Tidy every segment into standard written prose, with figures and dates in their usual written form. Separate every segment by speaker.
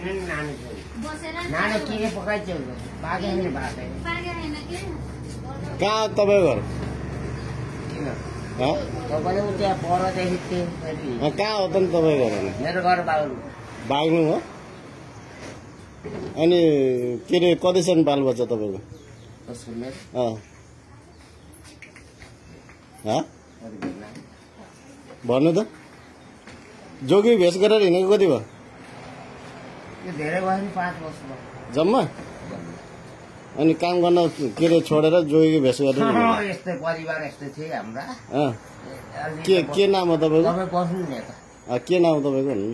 Speaker 1: नि नानी छोरी नानी के पकाइदियो बागे नि बागे
Speaker 2: कहाँ तपाईँको घर
Speaker 1: किन तपाईँले त्यहाँ परदेखि त्यो
Speaker 2: कहाँ हो त नि तपाईँको घर
Speaker 1: मेरो घर बाग्लुङ
Speaker 2: बाग्लुङ हो अनि के अरे कतिसम्म बालबच्चा तपाईँको भन्नु त जोगी भेष गरेर हिँडेको कति भयो
Speaker 1: धेरै भयो नि 5 वर्ष भयो
Speaker 2: जम्मा अनि काम गर्न के अरे छोडेर जोगी भेष गरेर
Speaker 1: यस्तै परिवार यस्तै थिए हाम्रा
Speaker 2: के नाम हो तपाईँको
Speaker 1: तपाईँ बस्नु नि त
Speaker 2: के नाम हो तपाईँको भन्नु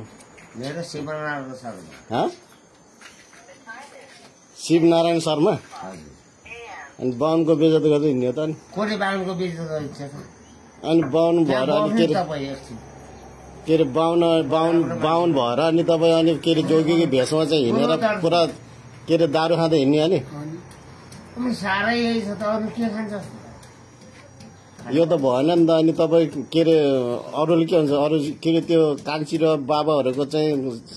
Speaker 1: मेरो शिवनारायण शर्मा
Speaker 2: शिवनारायण शर्मा अनि बाहुनको बेजत गर्दै हिँड्यो त अनि
Speaker 1: कसले बाहुनको बेजत गरिन्छ
Speaker 2: अनि बाहुन भएर अनि के अरे बाहुन भएर अनि तपाईँ अनि के अरे जोगीको भेषमा चाहिँ हिँडेर पुरा के अरे दारू खाँदै हिँड्ने अनि
Speaker 1: साह्रै यही छ त अरू के खान्छ
Speaker 2: यो त भएन नि त अनि तपाईँ के अरे अरूले के भन्छ अरू के अरे त्यो कान्छी र बाबाहरूको चाहिँ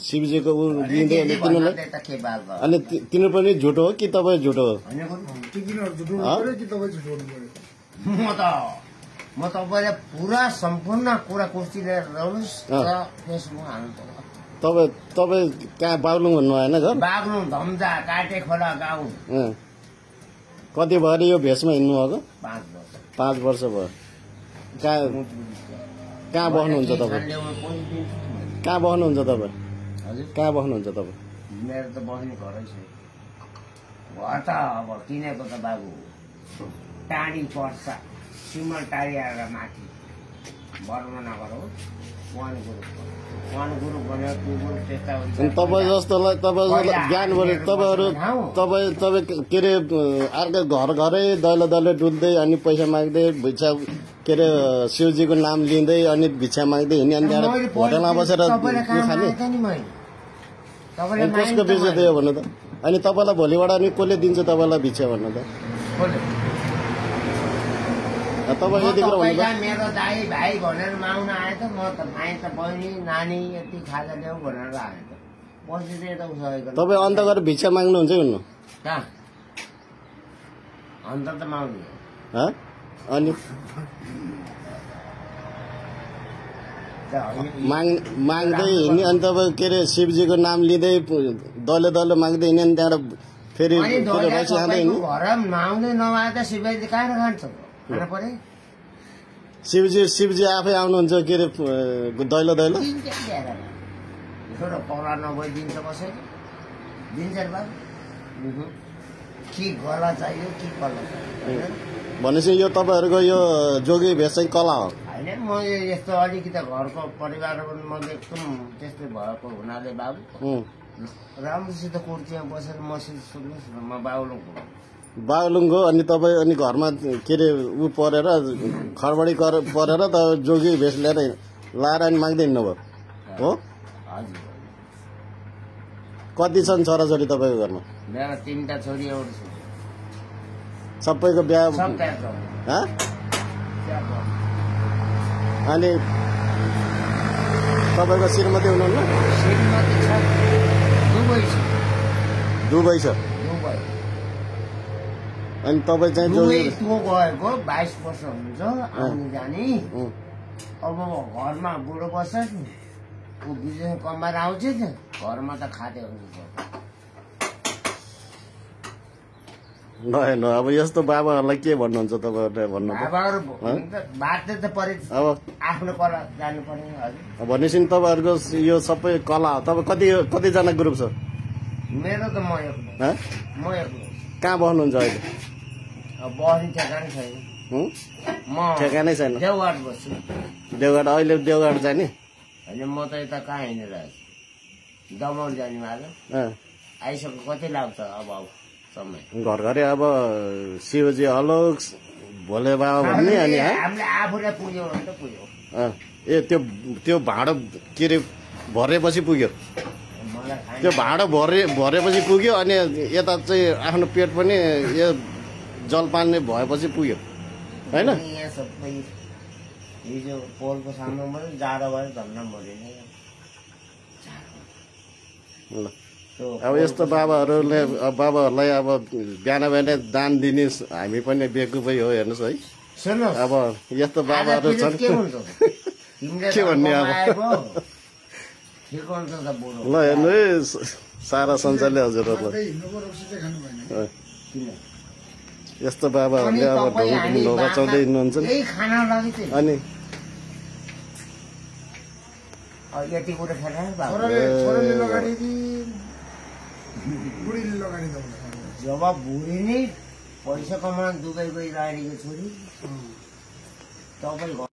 Speaker 2: शिवजीको ऊ दिँदै तिनीहरूलाई अनि तिनीहरू पनि झुटो हो कि तपाईँ झुटो हो
Speaker 1: म तपाईँलाई पुरा सम्पूर्ण कुरा कुर्ती लिएर ल्याउनुहोस् र फेसबुक हाल्नु
Speaker 2: तपाईँ कहाँ बाग्लुङ भन्नु भएन घर
Speaker 1: बाग्लुङ धम्जा काटे खोला गाउँ
Speaker 2: कति भएर यो भेषमा हिँड्नु भएको
Speaker 1: 5 वर्ष
Speaker 2: 5 वर्ष भयो कहाँ बस्नुहुन्छ तपाईँ कहाँ बस्नुहुन्छ तपाईँ कहाँ बस्नुहुन्छ तपाईँ
Speaker 1: मेरो त बस्ने घरै छ घर त अब किनेको त बाबु टाढी पर्छ सिमल टाढी आएर माथि बर्मनगर हो
Speaker 2: तपाईँ जस्तोलाई ज्ञान भयो तपाईँ के अरे अर्को घर घरै दैलो दैलो डुल्दै अनि पैसा माग्दै भिक्षा के अरे शिवजीको नाम लिँदै अनि भिक्षा माग्दै हिँड्ने अनि त्यहाँ होटलमा बसेर खाने कसको भिक्षा दियो भन्नु त अनि तपाईँलाई भोलिबाट अनि कसले दिन्छ तपाईँलाई भिक्षा भन्नु त तपाईँ यतिखेर
Speaker 1: मेरो दाई भाइ भनेर माग्न आयो त म त भाइ त बहिनी नानी यति खाजा ल्याऊ भनेर आयो त बसिदिए त उसको
Speaker 2: तपाईँ अन्त गएर भिक्षा माग्नुहुन्छ भन्नु
Speaker 1: कहाँ अन्त त माग्नु
Speaker 2: अनि माग्दै हिँड्ने अनि तपाईँ के अरे शिवजीको नाम लिँदै दलो दलो माग्दै हिँड्ने अनि त्यहाँबाट फेरि रक्सी खाँदै हिँड्ने
Speaker 1: घर माग्दै नमाए त शिवजी कहाँ खान्छ
Speaker 2: शिवजी आफै आउनुहुन्छ के अरे दैलो दैलो
Speaker 1: पौरा नभए दिन्छ कसैले दिन्छ के गला चाहियो के कला चाहियो
Speaker 2: भनेपछि यो तपाईँहरूको यो जोगी भेष चाहिँ कला हो
Speaker 1: होइन म यस्तो अलिकति घरको परिवार म एकदम त्यस्तै भएको हुनाले बाबु राम्रोसित कुर्तीमा बसेर मसित सुन्नुहोस् न म
Speaker 2: बाग्लुङको अनि तपाईँ अनि घरमा के अरे ऊ परेर खडबडी परेर त जोगी भेष लिएर लाएर अनि माग्दै हिँड्नुभयो हो कति छन् छोराछोरी तपाईँको घरमा
Speaker 1: मेरो 3टा छोरी एउटा छ
Speaker 2: सबैको बिहा अनि तपाईँको श्रीमती हुनुहुन्न दुबई छ अनि तपाईँ चाहिँ
Speaker 1: गएको 22 वर्ष हुन्छ आउने जाने अब घरमा बुढो बस्छ ऊ बिजनेस कमाएर आउँछ नि घरमा त खाँदै हुन्छ
Speaker 2: न अब यस्तो बाबाहरूलाई के भन्नुहुन्छ तपाईँहरूले भन्नु
Speaker 1: बाध्य त परे अब आफ्नो कला जानु पर्ने हजुर
Speaker 2: भनेपछि तपाईँहरूको यो सबै कला हो तपाईँ कतिजना ग्रुप छ
Speaker 1: मेरो त म एक्लो
Speaker 2: कहाँ बस्नुहुन्छ अहिले
Speaker 1: बस्ने ठेगान छैन म
Speaker 2: ठेगानै छैन
Speaker 1: देवघाट बस्छु
Speaker 2: देवघाट अहिले देवघाट जाने
Speaker 1: होइन म त यता कहाँ हिँडिरहेको छु दमौर जाने वाला आइसक्यो कति लाग्छ अब समय
Speaker 2: घर घरै अब शिवजी अलग भोले बाबा भन्ने अनि
Speaker 1: हामीले आफूलाई पुग्यो भने त पुग्यो
Speaker 2: ए त्यो भाँडो के अरे भरेपछि पुग्यो त्यो भाँडो भरेपछि पुग्यो अनि यता चाहिँ आफ्नो पेट पनि यो जलपान भएपछि पुग्यो होइन
Speaker 1: यहाँ सबै हिजो पोलको सामु जाडो भयो झन्डा मर्यो
Speaker 2: ल अब यस्तो बाबाहरूले बाबाहरूलाई अब बिहान बिहानै दान दिने हामी पनि बेकुफै हो हेर्नुहोस् है।
Speaker 1: सुन्नुहोस्,
Speaker 2: अब यस्तो बाबाहरू छन्
Speaker 1: के हुन्छ
Speaker 2: के भन्ने अब ल हेर्नु है सारा संसारले हजुरहरूलाई यस्तो बाबाहरूले अब ढोका बचाउँदै हिँड्नुहुन्छ नि। अनि
Speaker 1: यति कुरो खेर जब बुढी नै पैसा कमाउन दुबई गइरहेको छोरी तपाईँ